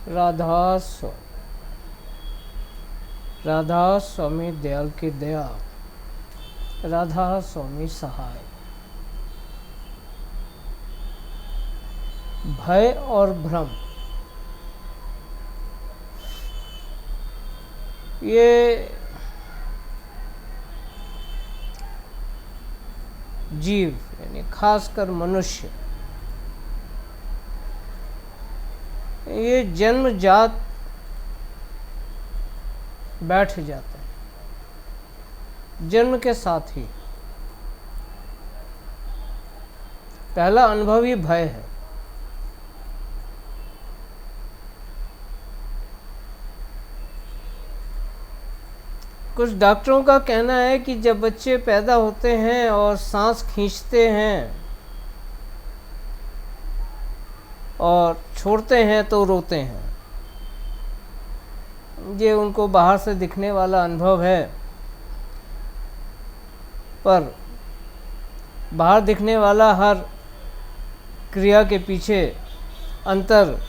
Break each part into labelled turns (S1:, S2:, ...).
S1: राधा स्वामी दयाल की दया, राधा स्वामी सहाय। भय और भ्रम, ये जीव यानी खासकर मनुष्य, ये जन्मजात बैठ जाता है जन्म के साथ ही। पहला अनुभव ही भय है। कुछ डॉक्टरों का कहना है कि जब बच्चे पैदा होते हैं और सांस खींचते हैं और छोड़ते हैं तो रोते हैं। ये उनको बाहर से दिखने वाला अनुभव है, पर बाहर दिखने वाला हर क्रिया के पीछे अंतर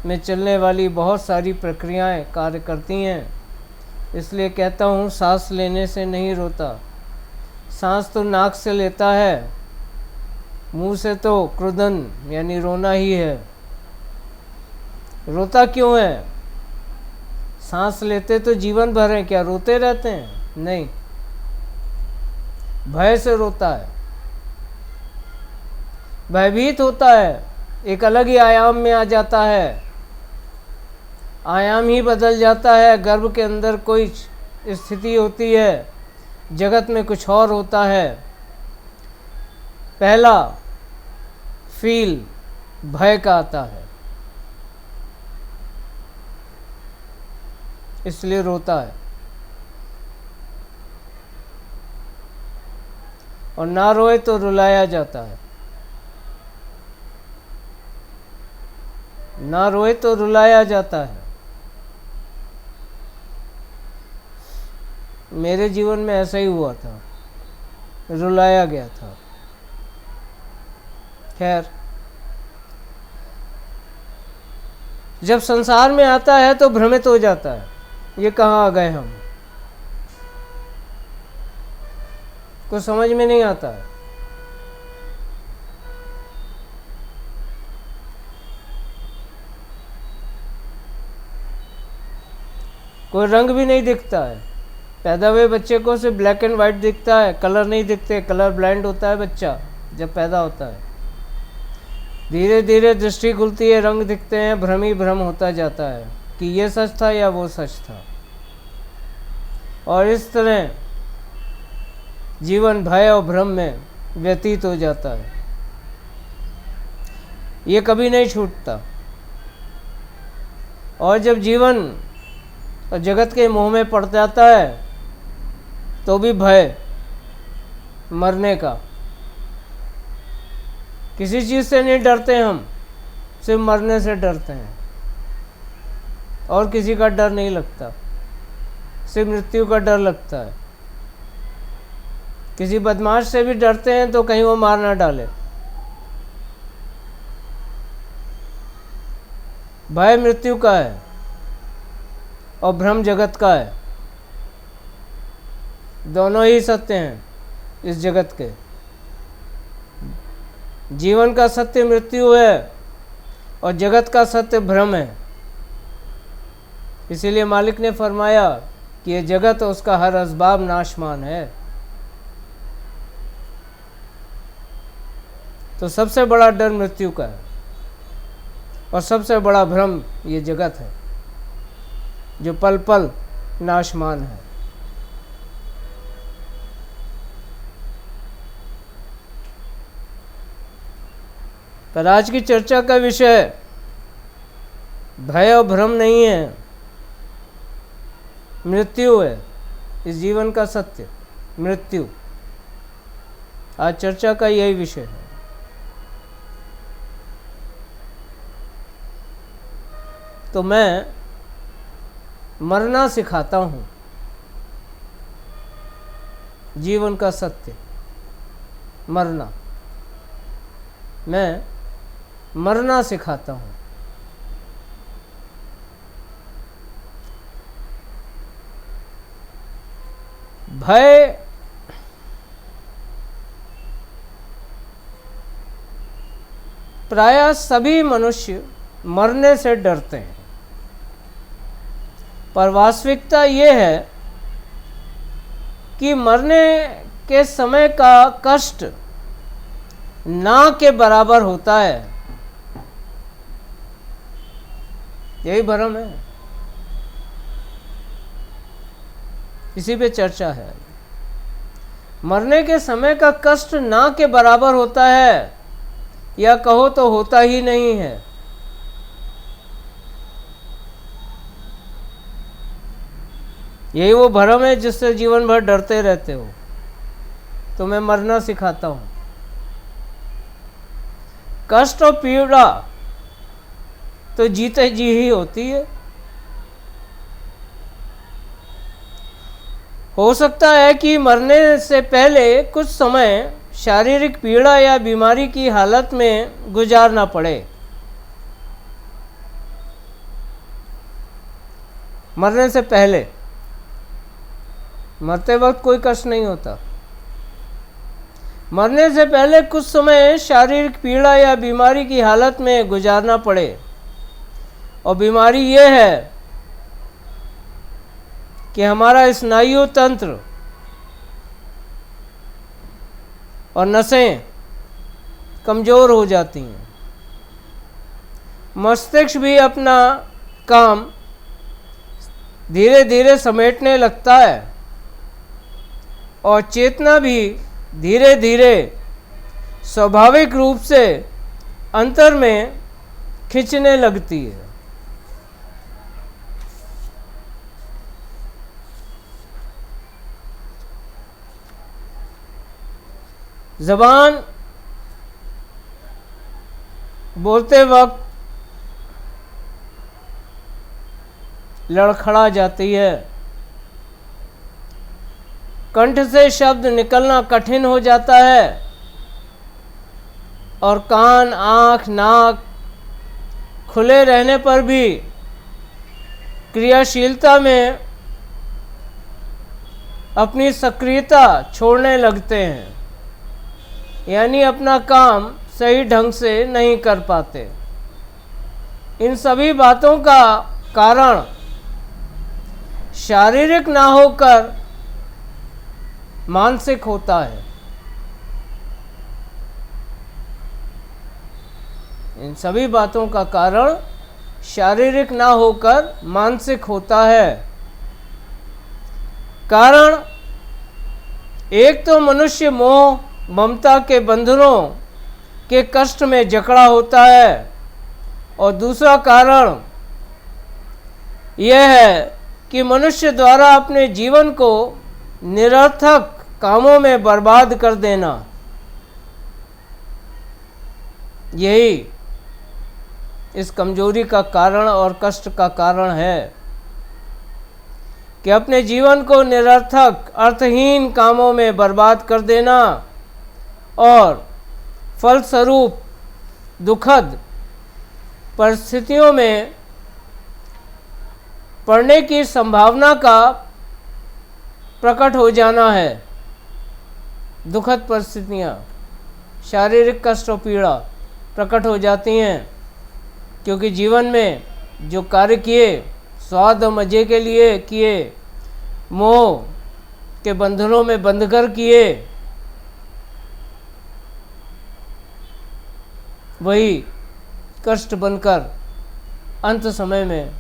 S1: में चलने वाली बहुत सारी प्रक्रियाएं कार्य करती हैं। इसलिए कहता हूँ, सांस लेने से नहीं रोता। सांस तो नाक से लेता है, मुंह से तो क्रुदन यानी रोना ही है। रोता क्यों है? सांस लेते तो जीवन भर है, क्या रोते रहते हैं? नहीं, भय से रोता है, भयभीत होता है, एक अलग ही आयाम में आ जाता है, आयाम ही बदल जाता है। गर्भ के अंदर कोई स्थिति होती है, जगत में कुछ और होता है। पहला फील भय का आता है, इसलिए रोता है। और ना रोए तो रुलाया जाता है, ना रोए तो रुलाया जाता है। मेरे जीवन में ऐसा ही हुआ था, रुलाया गया था। खैर, जब संसार में आता है तो भ्रमित हो जाता है, ये कहाँ आ गए हम, कुछ समझ में नहीं आता है। कोई रंग भी नहीं दिखता है। पैदा हुए बच्चे को सिर्फ ब्लैक एंड वाइट दिखता है, कलर नहीं दिखते। कलर ब्लाइंड होता है बच्चा जब पैदा होता है। धीरे धीरे दृष्टि खुलती है, रंग दिखते हैं, भ्रम ही भ्रम होता जाता है कि ये सच था या वो सच था। और इस तरह जीवन भय और भ्रम में व्यतीत हो जाता है। ये कभी नहीं छूटता। और जब जीवन और जगत के मोह में पड़ जाता है तो भी भय मरने का। किसी चीज़ से नहीं डरते हम, सिर्फ मरने से डरते हैं। और किसी का डर नहीं लगता, सिर्फ मृत्यु का डर लगता है। किसी बदमाश से भी डरते हैं तो कहीं वो मार ना डाले। भय मृत्यु का है और भ्रम जगत का है। दोनों ही सत्य हैं इस जगत के। जीवन का सत्य मृत्यु है और जगत का सत्य भ्रम है। इसीलिए मालिक ने फरमाया कि ये जगत और उसका हर असबाब नाशमान है। तो सबसे बड़ा डर मृत्यु का है और सबसे बड़ा भ्रम ये जगत है जो पल पल नाशमान है। पर आज की चर्चा का विषय भय और भ्रम नहीं है, मृत्यु है। इस जीवन का सत्य मृत्यु, आज चर्चा का यही विषय है। तो मैं मरना सिखाता हूँ, जीवन का सत्य मरना। मैं मरना सिखाता हूँ। भय प्रायः सभी मनुष्य मरने से डरते हैं, पर वास्तविकता ये है कि मरने के समय का कष्ट ना के बराबर होता है। यही भ्रम है, इसी पे चर्चा है। मरने के समय का कष्ट ना के बराबर होता है, या कहो तो होता ही नहीं है। यही वो भ्रम है जिससे जीवन भर डरते रहते हो। तो मैं मरना सिखाता हूं। कष्ट और पीड़ा तो जीते जी ही होती है। हो सकता है कि मरने से पहले कुछ समय शारीरिक पीड़ा या बीमारी की हालत में गुजारना पड़े। मरने से पहले, मरते वक्त कोई कष्ट नहीं होता। मरने से पहले कुछ समय शारीरिक पीड़ा या बीमारी की हालत में गुजारना पड़े। और बीमारी ये है कि हमारा स्नायु तंत्र और नसें कमज़ोर हो जाती हैं। मस्तिष्क भी अपना काम धीरे धीरे समेटने लगता है और चेतना भी धीरे धीरे स्वाभाविक रूप से अंतर में खिंचने लगती है। ज़बान बोलते वक्त लड़खड़ा जाती है, कंठ से शब्द निकलना कठिन हो जाता है और कान, आँख, नाक खुले रहने पर भी क्रियाशीलता में अपनी सक्रियता छोड़ने लगते हैं, यानी अपना काम सही ढंग से नहीं कर पाते। इन सभी बातों का कारण शारीरिक ना होकर मानसिक होता है। इन सभी बातों का कारण शारीरिक ना होकर मानसिक होता है। कारण एक तो मनुष्य मोह ममता के बंधनों के कष्ट में जकड़ा होता है, और दूसरा कारण यह है कि मनुष्य द्वारा अपने जीवन को निरर्थक कामों में बर्बाद कर देना। यही इस कमजोरी का कारण और कष्ट का कारण है कि अपने जीवन को निरर्थक अर्थहीन कामों में बर्बाद कर देना और फलस्वरूप दुखद परिस्थितियों में पड़ने की संभावना का प्रकट हो जाना है। दुखद परिस्थितियाँ, शारीरिक कष्ट और पीड़ा प्रकट हो जाती हैं क्योंकि जीवन में जो कार्य किए स्वाद और मज़े के लिए किए, मोह के बंधनों में बंधकर किए, वही कष्ट बनकर अंत समय में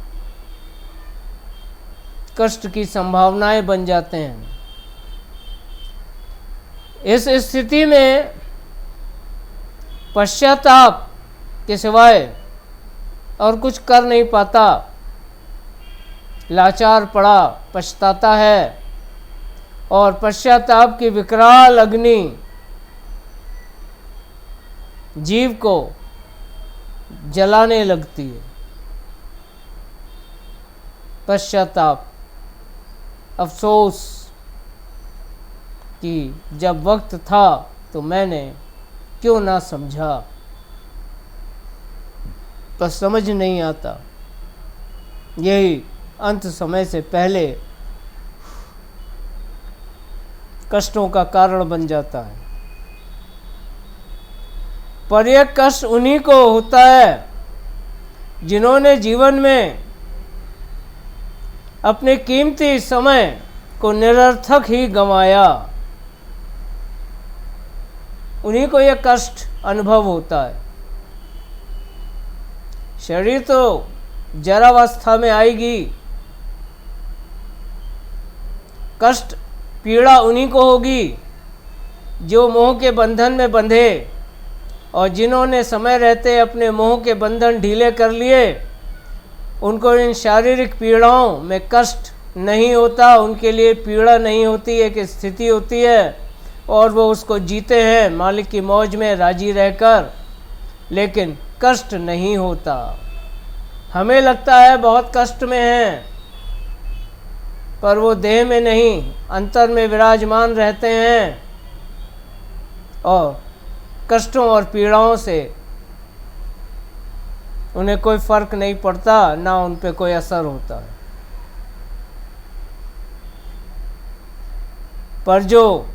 S1: कष्ट की संभावनाएं बन जाते हैं। इस स्थिति में पश्चाताप के सिवाय और कुछ कर नहीं पाता, लाचार पड़ा पछताता है और पश्चाताप की विकराल अग्नि जीव को जलाने लगती है। पश्चाताप, अफसोस कि जब वक्त था तो मैंने क्यों ना समझा, पर समझ नहीं आता। यही अंत समय से पहले कष्टों का कारण बन जाता है। पर यह कष्ट उन्हीं को होता है जिन्होंने जीवन में अपने कीमती समय को निरर्थक ही गंवाया। उन्हीं को यह कष्ट अनुभव होता है। शरीर तो जरावस्था में आएगी, कष्ट पीड़ा उन्हीं को होगी जो मोह के बंधन में बंधे, और जिन्होंने समय रहते अपने मोह के बंधन ढीले कर लिए, उनको इन शारीरिक पीड़ाओं में कष्ट नहीं होता। उनके लिए पीड़ा नहीं होती, एक स्थिति होती है और वो उसको जीते हैं मालिक की मौज में राजी रहकर, लेकिन कष्ट नहीं होता। हमें लगता है बहुत कष्ट में हैं, पर वो देह में नहीं, अंतर में विराजमान रहते हैं और कष्टों और पीड़ाओं से उन्हें कोई फर्क नहीं पड़ता, ना उन पे कोई असर होता है। पर जो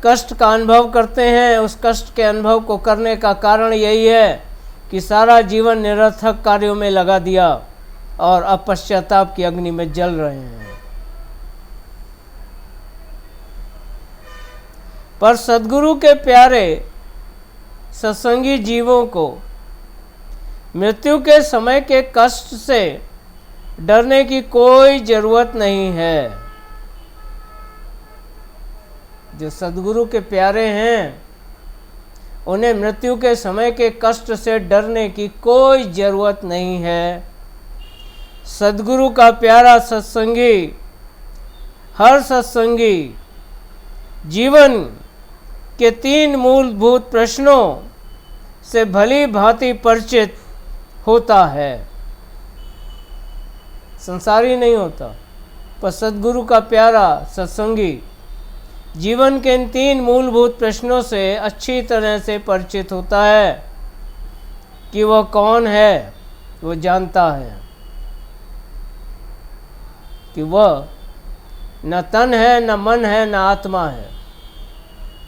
S1: कष्ट का अनुभव करते हैं, उस कष्ट के अनुभव को करने का कारण यही है कि सारा जीवन निरर्थक कार्यों में लगा दिया और अब पश्चाताप की अग्नि में जल रहे हैं। पर सद्गुरु के प्यारे सत्संगी जीवों को मृत्यु के समय के कष्ट से डरने की कोई ज़रूरत नहीं है। जो सद्गुरु के प्यारे हैं, उन्हें मृत्यु के समय के कष्ट से डरने की कोई ज़रूरत नहीं है। सद्गुरु का प्यारा सत्संगी, हर सत्संगी जीवन के 3 मूलभूत प्रश्नों से भली भांति परिचित होता है। संसारी नहीं होता, पर सद्गुरु का प्यारा सत्संगी जीवन के इन 3 मूलभूत प्रश्नों से अच्छी तरह से परिचित होता है कि वह कौन है। वो जानता है कि वह न तन है, न मन है, न आत्मा है,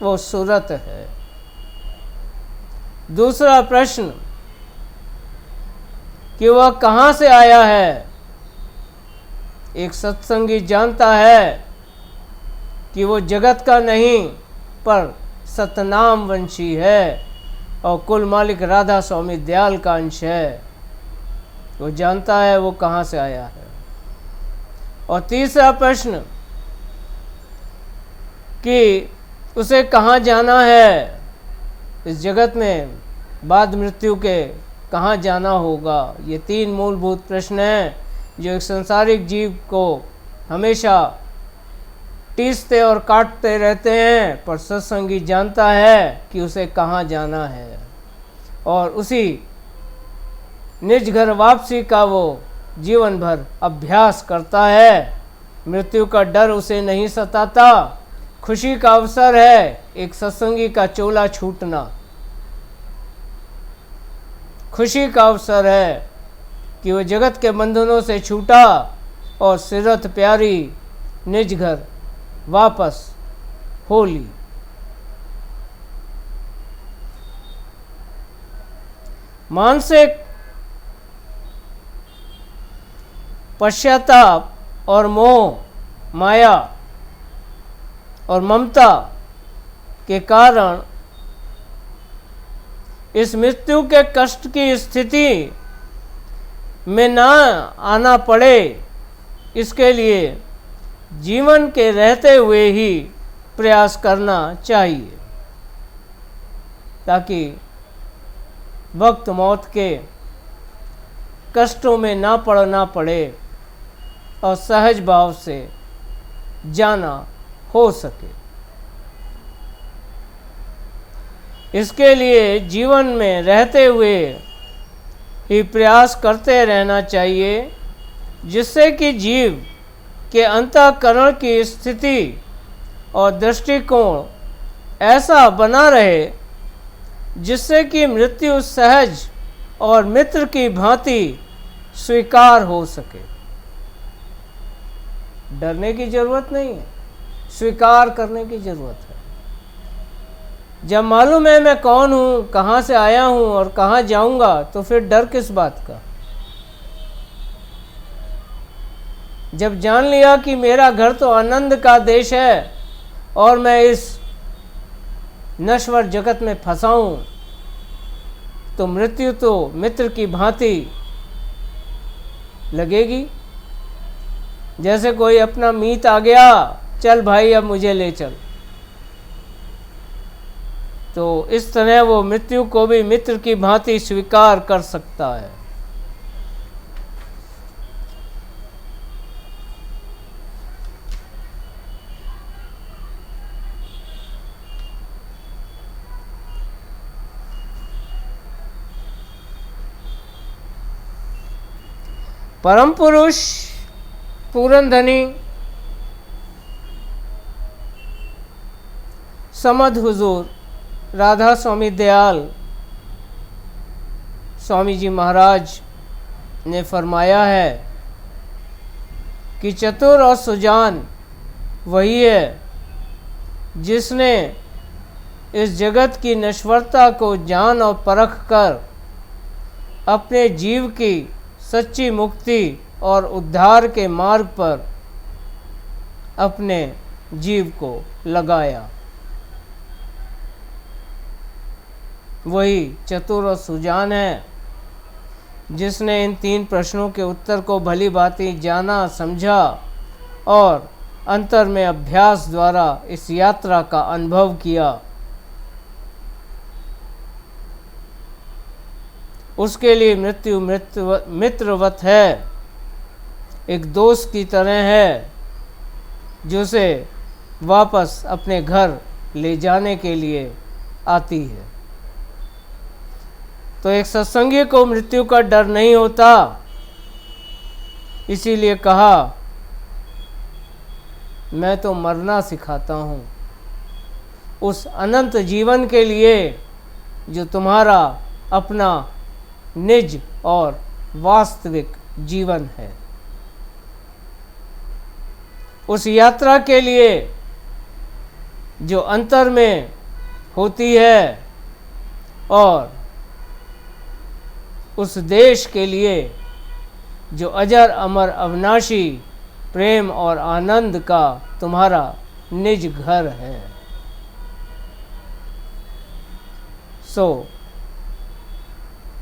S1: वो सूरत है। दूसरा प्रश्न कि वह कहाँ से आया है। एक सत्संगी जानता है कि वो जगत का नहीं, पर सतनाम वंशी है और कुल मालिक राधा स्वामी दयाल का अंश है। वो जानता है वो कहाँ से आया है। और तीसरा प्रश्न कि उसे कहाँ जाना है, इस जगत में बाद मृत्यु के कहाँ जाना होगा। ये 3 मूलभूत प्रश्न हैं जो एक संसारिक जीव को हमेशा टीसते और काटते रहते हैं, पर सत्संगी जानता है कि उसे कहाँ जाना है और उसी निज घर वापसी का वो जीवन भर अभ्यास करता है। मृत्यु का डर उसे नहीं सताता। खुशी का अवसर है एक सत्संगी का चोला छूटना। खुशी का अवसर है कि वह जगत के बंधनों से छूटा और सिरत प्यारी निज घर वापस हो ली। मानसिक पश्चाताप और मोह, माया और ममता के कारण इस मृत्यु के कष्ट की स्थिति में ना आना पड़े, इसके लिए जीवन के रहते हुए ही प्रयास करना चाहिए, ताकि वक्त मौत के कष्टों में ना पड़ना पड़े और सहज भाव से जाना हो सके। इसके लिए जीवन में रहते हुए ही प्रयास करते रहना चाहिए, जिससे कि जीव के अंतःकरण की स्थिति और दृष्टिकोण ऐसा बना रहे जिससे कि मृत्यु सहज और मित्र की भांति स्वीकार हो सके। डरने की जरूरत नहीं है। स्वीकार करने की ज़रूरत है। जब मालूम है मैं कौन हूँ, कहाँ से आया हूँ और कहाँ जाऊँगा, तो फिर डर किस बात का। जब जान लिया कि मेरा घर तो आनंद का देश है और मैं इस नश्वर जगत में फंसा हूँ, तो मृत्यु तो मित्र की भांति लगेगी। जैसे कोई अपना मीत आ गया, चल भाई अब मुझे ले चल, तो इस तरह वो मृत्यु को भी मित्र की भांति स्वीकार कर सकता है। परम पुरुष पूरन धनी समद हुजूर राधा स्वामी दयाल स्वामी जी महाराज ने फरमाया है कि चतुर और सुजान वही है जिसने इस जगत की नश्वरता को जान और परख कर अपने जीव की सच्ची मुक्ति और उद्धार के मार्ग पर अपने जीव को लगाया। वही चतुर और सुजान है जिसने इन 3 प्रश्नों के उत्तर को भली भांति जाना, समझा और अंतर में अभ्यास द्वारा इस यात्रा का अनुभव किया। उसके लिए मृत्यु मित्रवत है, एक दोस्त की तरह है जो उसे वापस अपने घर ले जाने के लिए आती है। तो एक सत्संगी को मृत्यु का डर नहीं होता, इसीलिए कहा मैं तो मरना सिखाता हूँ उस अनंत जीवन के लिए जो तुम्हारा अपना निज और वास्तविक जीवन है। उस यात्रा के लिए जो अंतर में होती है और उस देश के लिए जो अजर अमर अविनाशी प्रेम और आनंद का तुम्हारा निज घर है। सो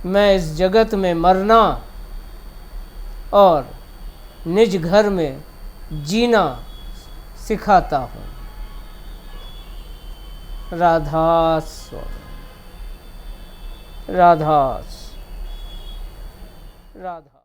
S1: मैं इस जगत में मरना और निज घर में जीना सिखाता हूँ। राधा स्वामी, राधा राधा।